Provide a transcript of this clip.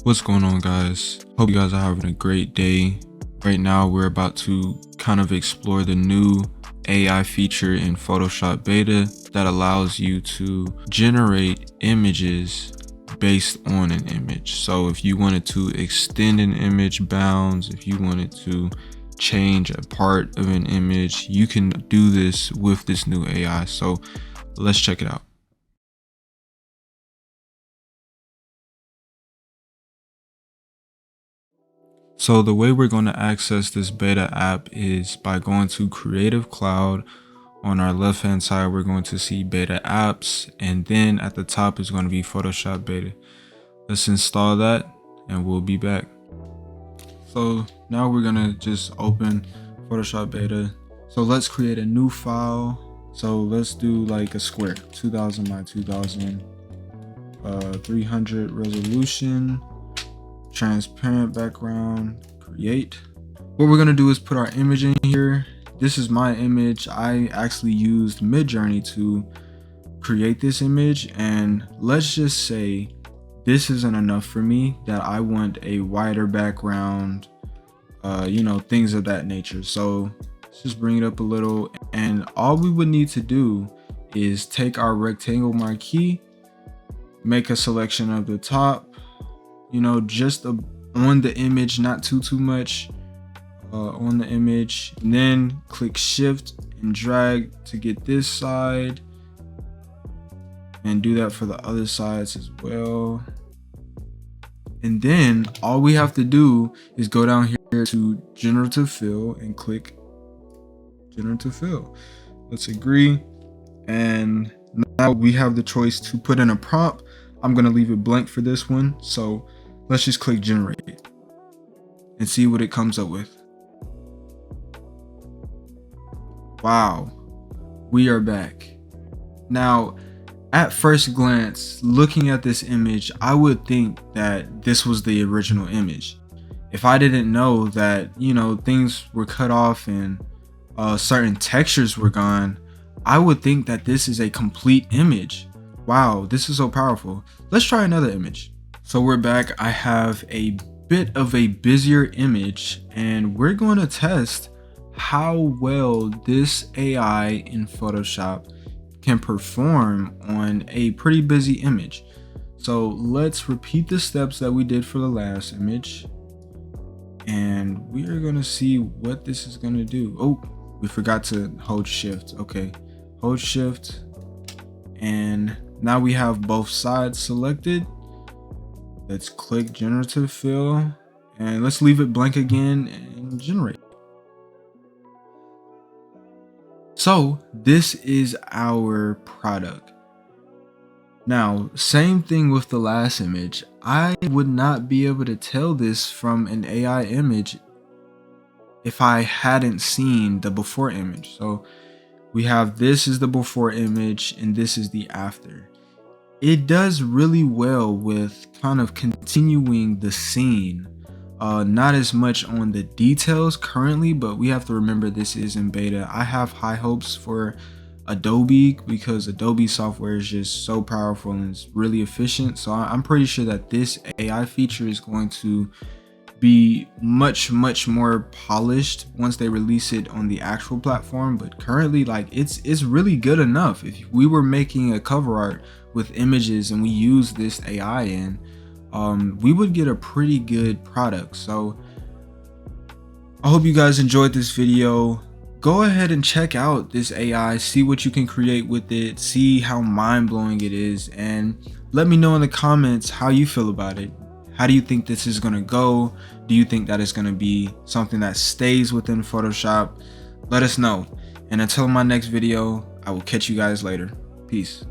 What's going on, guys? Hope you guys are having a great day. Right now we're about to kind of explore the new AI feature in Photoshop beta that allows you to generate images based on an image. So if you wanted to extend an image bounds, if you wanted to change a part of an image, you can do this with this new AI. So let's check it out. So the way we're going to access this beta app is by going to Creative Cloud. On our left hand side, we're going to see beta apps, and then at the top is going to be Photoshop beta. Let's install that and we'll be back. So now we're going to just open Photoshop beta. So let's create a new file. So let's do like a square, 2000 by 2000, 300 resolution. Transparent background, create. What we're gonna do is put our image in here. This is my image. I actually used Midjourney to create this image, and let's just say this isn't enough for me, that I want a wider background, things of that nature. So let's just bring it up a little, and all we would need to do is take our rectangle marquee, make a selection of the top, just on the image, not too much on the image, and then click shift and drag to get this side, and do that for the other sides as well. And then all we have to do is go down here to generative fill and click generative fill. Let's agree, and now we have the choice to put in a prompt. I'm gonna leave it blank for this one, so let's just click generate and see what it comes up with. Wow, we are back. Now, at first glance, looking at this image, I would think that this was the original image. If I didn't know that, things were cut off and certain textures were gone, I would think that this is a complete image. Wow, this is so powerful. Let's try another image. So we're back. I have a bit of a busier image, and we're going to test how well this AI in Photoshop can perform on a pretty busy image. So let's repeat the steps that we did for the last image, and we are going to see what this is going to do. Oh, we forgot to hold shift. Okay, hold shift, and now we have both sides selected. Let's click generative fill, and let's leave it blank again and generate. So this is our product. Now, same thing with the last image. I would not be able to tell this from an AI image if I hadn't seen the before image. So we have, this is the before image and this is the after. It does really well with kind of continuing the scene. Not as much on the details currently, but we have to remember this is in beta. I have high hopes for Adobe because Adobe software is just so powerful and it's really efficient. So I'm pretty sure that this AI feature is going to be much more polished once they release it on the actual platform. But currently, like, it's really good enough. If we were making a cover art with images and we use this AI in, we would get a pretty good product. So I hope you guys enjoyed this video. Go ahead and check out this AI, see what you can create with it, see how mind-blowing it is, and let me know in the comments how you feel about it. How do you think this is going to go? Do you think that it's going to be something that stays within Photoshop? Let us know. And until my next video, I will catch you guys later. Peace.